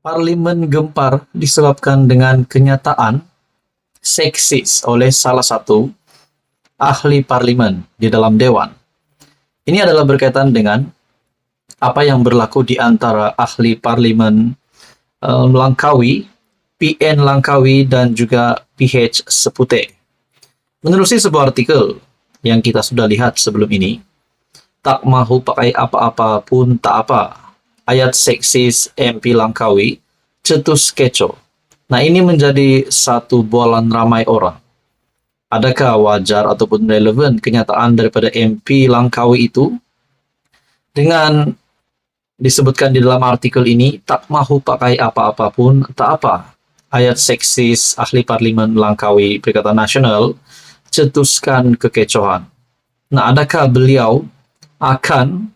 Parlimen gempar disebabkan dengan kenyataan seksis oleh salah satu ahli parlimen di dalam dewan. Ini adalah berkaitan dengan apa yang berlaku di antara ahli parlimen Langkawi, PN Langkawi, dan juga PH Seputeh. Menerusi sebuah artikel yang kita sudah lihat sebelum ini, tak mahu pakai apa-apa pun tak apa. Ayat seksis MP Langkawi, cetus keco. Nah, ini menjadi satu bualan ramai orang. Adakah wajar ataupun relevan kenyataan daripada MP Langkawi itu? Dengan disebutkan di dalam artikel ini, tak mahu pakai apa-apa pun tak apa. Ayat seksis ahli parlimen Langkawi Perikatan Nasional, cetuskan kekecohan. Nah, adakah beliau akan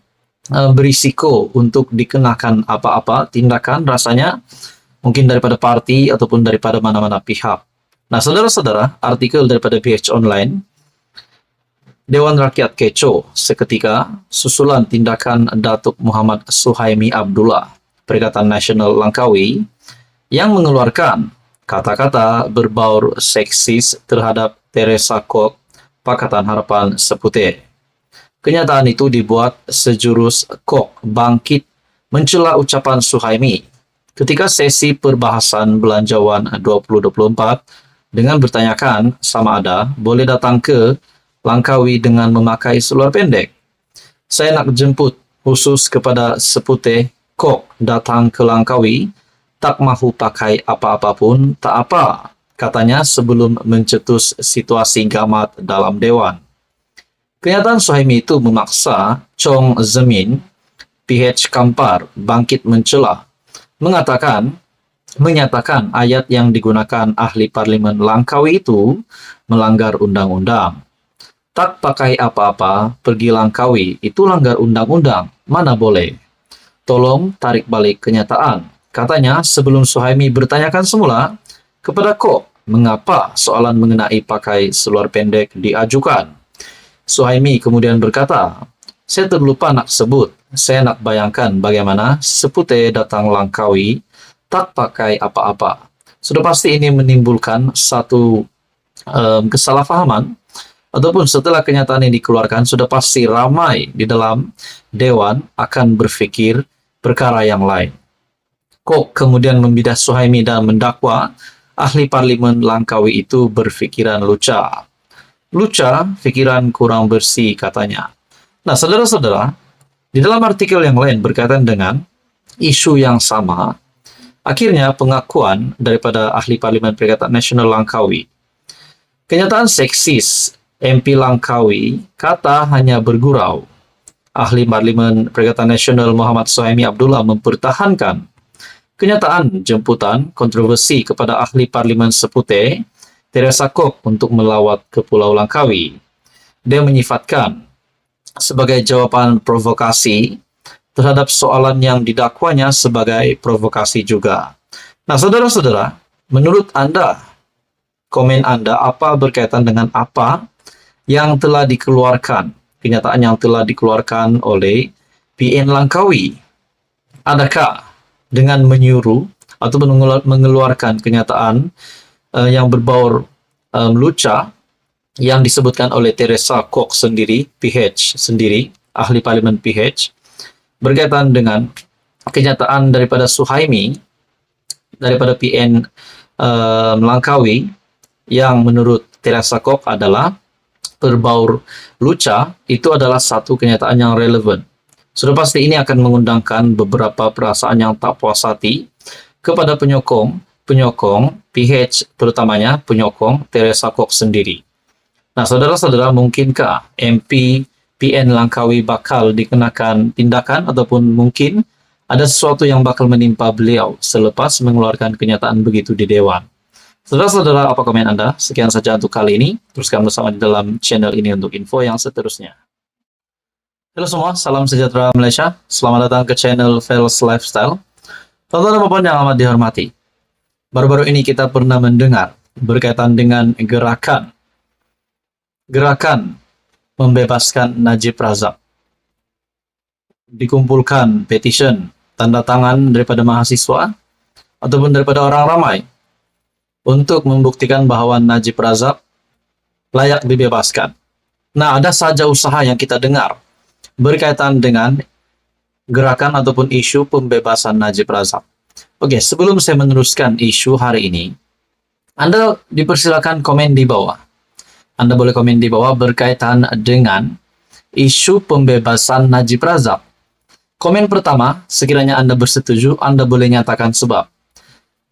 berisiko untuk dikenakan apa-apa tindakan, rasanya mungkin daripada parti ataupun daripada mana-mana pihak. Nah, saudara-saudara, artikel daripada PH Online, Dewan Rakyat keco seketika susulan tindakan Datuk Muhammad Suhaimi Abdullah, Perikatan Nasional Langkawi, yang mengeluarkan kata-kata berbaur seksis terhadap Teresa Kok, Pakatan Harapan Seputeh. Kenyataan itu dibuat sejurus Kok bangkit mencela ucapan Suhaimi ketika sesi perbahasan Belanjawan 2024 dengan bertanyakan sama ada boleh datang ke Langkawi dengan memakai seluar pendek. Saya nak jemput khusus kepada Seputeh Kok datang ke Langkawi, tak mahu pakai apa-apa pun tak apa, katanya sebelum mencetus situasi gamat dalam Dewan. Kenyataan Suhaimi itu memaksa Chong Zemin, PH Kampar, bangkit mencela, menyatakan ayat yang digunakan ahli parlimen Langkawi itu melanggar undang-undang. Tak pakai apa-apa, pergi Langkawi, itu langgar undang-undang, mana boleh. Tolong tarik balik kenyataan. Katanya sebelum Suhaimi bertanyakan semula kepada Kok mengapa soalan mengenai pakai seluar pendek diajukan. Suhaimi kemudian berkata, saya terlupa nak sebut, saya nak bayangkan bagaimana Seputeh datang Langkawi tak pakai apa-apa. Sudah pasti ini menimbulkan satu kesalahpahaman, ataupun setelah kenyataan ini dikeluarkan, sudah pasti ramai di dalam Dewan akan berfikir perkara yang lain. Kok kemudian membidah Suhaimi dan mendakwa ahli parlimen Langkawi itu berfikiran lucah. Lucah, fikiran kurang bersih, katanya. Nah, saudara-saudara, di dalam artikel yang lain berkaitan dengan isu yang sama, akhirnya pengakuan daripada ahli parlimen Perikatan Nasional Langkawi. Kenyataan seksis MP Langkawi kata hanya bergurau. Ahli parlimen Perikatan Nasional Muhammad Suhaimi Abdullah mempertahankan kenyataan jemputan kontroversi kepada ahli parlimen Seputeh Teresa Kok untuk melawat ke Pulau Langkawi. Dia menyifatkan sebagai jawapan provokasi terhadap soalan yang didakwanya sebagai provokasi juga. Nah, saudara-saudara, menurut Anda, komen Anda apa berkaitan dengan apa yang telah dikeluarkan, kenyataan yang telah dikeluarkan oleh PN Langkawi? Adakah dengan menyuruh atau mengeluarkan kenyataan yang berbaur lucah yang disebutkan oleh Teresa Kok sendiri, PH sendiri, ahli parlimen PH, berkaitan dengan kenyataan daripada Suhaimi, daripada PN Langkawi, yang menurut Teresa Kok adalah berbaur lucah, itu adalah satu kenyataan yang relevan. Sudah pasti ini akan mengundangkan beberapa perasaan yang tak puas hati kepada penyokong PH, terutamanya penyokong Teresa Kok sendiri. Nah, saudara-saudara, mungkinkah MP PN Langkawi bakal dikenakan tindakan, ataupun mungkin ada sesuatu yang bakal menimpa beliau selepas mengeluarkan kenyataan begitu di Dewan? Saudara-saudara, apa komen Anda? Sekian saja untuk kali ini. Teruskan bersama di dalam channel ini untuk info yang seterusnya. Halo semua, salam sejahtera Malaysia. Selamat datang ke channel Fels Lifestyle. Tonton Bapak yang amat dihormati. Baru-baru ini kita pernah mendengar berkaitan dengan gerakan membebaskan Najib Razak. Dikumpulkan petition, tanda tangan daripada mahasiswa ataupun daripada orang ramai untuk membuktikan bahwa Najib Razak layak dibebaskan. Nah, ada saja usaha yang kita dengar berkaitan dengan gerakan ataupun isu pembebasan Najib Razak. Oke, sebelum saya meneruskan isu hari ini, Anda dipersilakan komen di bawah. Anda boleh komen di bawah berkaitan dengan isu pembebasan Najib Razak. Komen pertama, sekiranya Anda bersetuju, Anda boleh nyatakan sebab.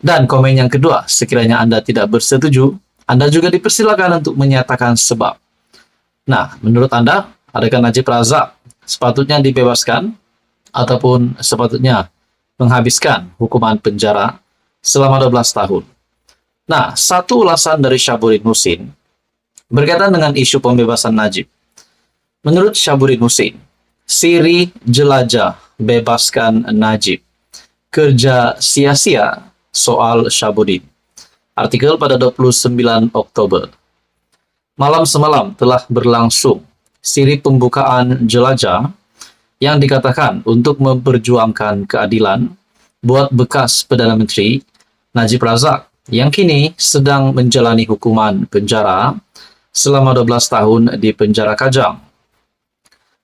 Dan komen yang kedua, sekiranya Anda tidak bersetuju, Anda juga dipersilakan untuk menyatakan sebab. Nah, menurut Anda, adakah Najib Razak sepatutnya dibebaskan ataupun sepatutnya menghabiskan hukuman penjara selama 12 tahun? Nah, satu ulasan dari Syahbudin Husin berkaitan dengan isu pembebasan Najib. Menurut Syahbudin Husin, siri jelajah bebaskan Najib. Kerja sia-sia soal Syahbudin. Artikel pada 29 Oktober. Malam semalam telah berlangsung siri pembukaan jelajah yang dikatakan untuk memperjuangkan keadilan buat bekas Perdana Menteri Najib Razak yang kini sedang menjalani hukuman penjara selama 12 tahun di penjara Kajang.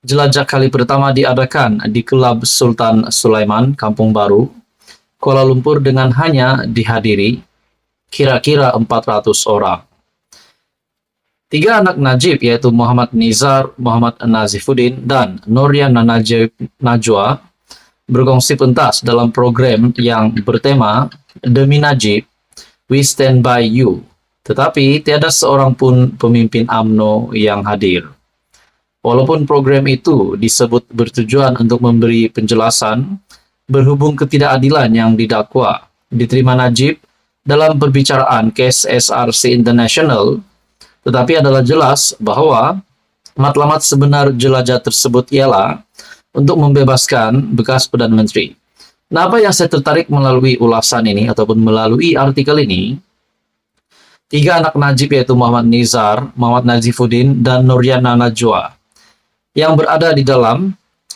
Jelajah kali pertama diadakan di Kelab Sultan Sulaiman, Kampung Baru, Kuala Lumpur dengan hanya dihadiri kira-kira 400 orang. 3 anak Najib yaitu Muhammad Nizar, Muhammad Nazifuddin, dan Nuriana Najwa berkongsi pentas dalam program yang bertema Demi Najib, We Stand By You. Tetapi tiada seorang pun pemimpin UMNO yang hadir. Walaupun program itu disebut bertujuan untuk memberi penjelasan berhubung ketidakadilan yang didakwa diterima Najib dalam perbicaraan kes SRC International, tetapi adalah jelas bahwa matlamat sebenar jelajah tersebut ialah untuk membebaskan bekas Perdana Menteri. Nah, apa yang saya tertarik melalui ulasan ini ataupun melalui artikel ini, 3 anak Najib yaitu Muhammad Nizar, Muhammad Nazifuddin, dan Nuriana Najwa yang berada di dalam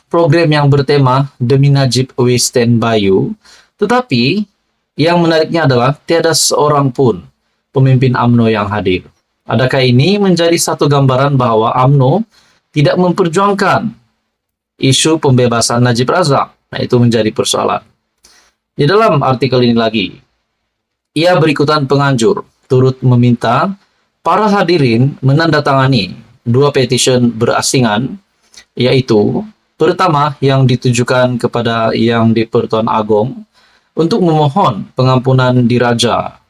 program yang bertema Demi Najib We Stand By You, tetapi yang menariknya adalah tiada seorang pun pemimpin UMNO yang hadir. Adakah ini menjadi satu gambaran bahwa UMNO tidak memperjuangkan isu pembebasan Najib Razak? Nah, itu menjadi persoalan. Di dalam artikel ini lagi, ia berikutan penganjur turut meminta para hadirin menandatangani 2 petition berasingan, yaitu pertama yang ditujukan kepada Yang di-Pertuan Agong untuk memohon pengampunan diraja,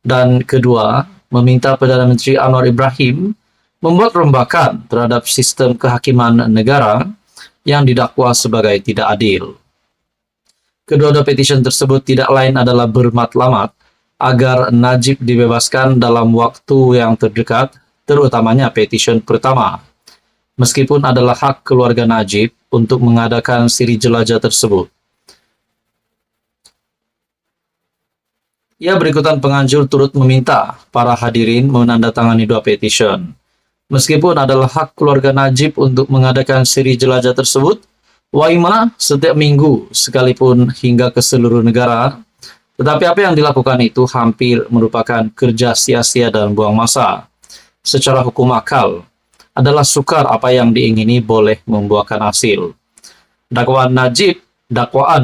dan kedua meminta Perdana Menteri Anwar Ibrahim membuat rombakan terhadap sistem kehakiman negara yang didakwa sebagai tidak adil. Kedua-dua petition tersebut tidak lain adalah bermatlamat agar Najib dibebaskan dalam waktu yang terdekat, terutamanya petition pertama. Meskipun adalah hak keluarga Najib untuk mengadakan siri jelajah tersebut. Ia berikutan penganjur turut meminta para hadirin menandatangani 2 petition. Meskipun adalah hak keluarga Najib untuk mengadakan siri jelajah tersebut, waima setiap minggu sekalipun hingga ke seluruh negara, tetapi apa yang dilakukan itu hampir merupakan kerja sia-sia dan buang masa. Secara hukum akal, adalah sukar apa yang diingini boleh membuahkan hasil. Dakwaan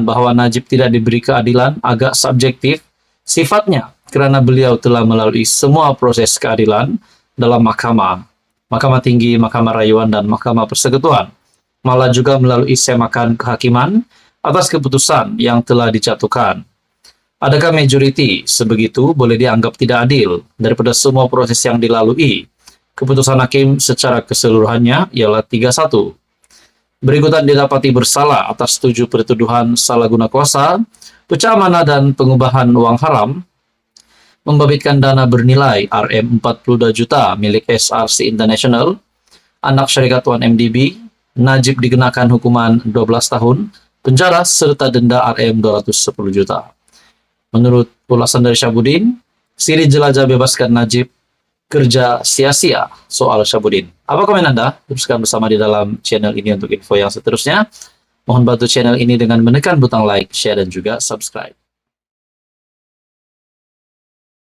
bahwa Najib tidak diberi keadilan agak subjektif sifatnya karena beliau telah melalui semua proses keadilan dalam Mahkamah Tinggi, Mahkamah Rayuan, dan Mahkamah Persekutuan, malah juga melalui semakan kehakiman atas keputusan yang telah dijatuhkan. Adakah majority sebegitu boleh dianggap tidak adil daripada semua proses yang dilalui? Keputusan hakim secara keseluruhannya ialah 3-1. Berikutan didapati bersalah atas 7 pertuduhan salah guna kuasa, pecah amanah, dan pengubahan uang haram, membabitkan dana bernilai Rm42 juta milik SRC International, anak syarikat 1MDB, Najib dikenakan hukuman 12 tahun penjara serta denda Rm210 juta. Menurut ulasan dari Syahbudin, Siri jelajah bebaskan Najib kerja sia-sia soal Syahbudin. Apa komen Anda? Teruskan bersama di dalam channel ini untuk info yang seterusnya. Mohon bantu channel ini dengan menekan butang like, share, dan juga subscribe.